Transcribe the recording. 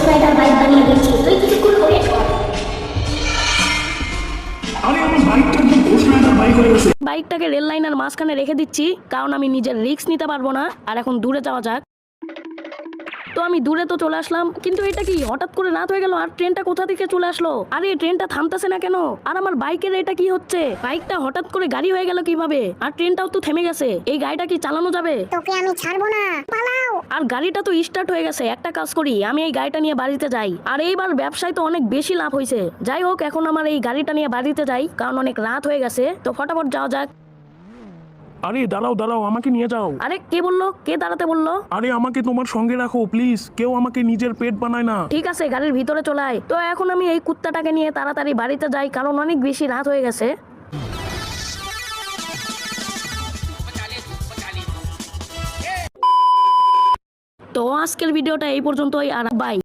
Rider bike বানিয়ে দিচ্ছি, তুই কিছুক্ষণ ওয়েট কর। আরে আমার বাইকটা একদম ঘোষ রাইডার বাইক হয়ে গেছে। বাইকটাকে রেল লাইনের মাঝখানে রেখে দিচ্ছি, কারণ আমি নিজের রিস্ক নিতে পারবো না। আর এখন দূরে যাওয়া যাক। তো আমি দূরে তো চলে আসলাম, কিন্তু এটা কি হঠাৎ করে রাত হয়ে গেল? আর ট্রেনটা কোথা থেকে চলে আসলো? আরে ট্রেনটা থামতেছে না কেন? আর আমার বাইকের এটা কি হচ্ছে? বাইকটা হঠাৎ করে গাড়ি হয়ে গেল কিভাবে? আর ট্রেনটাও তো থেমে গেছে। এই গাড়িটা কি চালানো যাবে? তোকে আমি ছাড়বো না, পালাও। আর গাড়িটা তো স্টার্ট হয়ে গেছে। একটা কাজ করি, আমি এই গাড়িটা নিয়ে বাড়িতে যাই। আর এইবার ব্যবসায় তো অনেক বেশি লাভ হয়েছে। যাই হোক, এখন আমার এই গাড়িটা নিয়ে বাড়িতে যাই, কারণ অনেক রাত হয়ে গেছে। তো ফটাফট যাওয়া যাক। আরে দাঁড়াও দাঁড়াও, আমাকে নিয়ে যাও। আরে কে বললো? কে দাঁড়াতে বললো? আরে আমাকে তোমার সঙ্গে রাখো প্লিজ, কেউ আমাকে নিজের পেট বানায় না। ঠিক আছে, গাড়ির ভিতরে চলে আয়। তো এখন আমি এই কুত্তাটাকে নিয়ে তাড়াতাড়ি বাড়িতে যাই, কারণ অনেক বেশি রাত হয়ে গেছে। তো আজকের ভিডিওটা এই পর্যন্তই, আর বাই।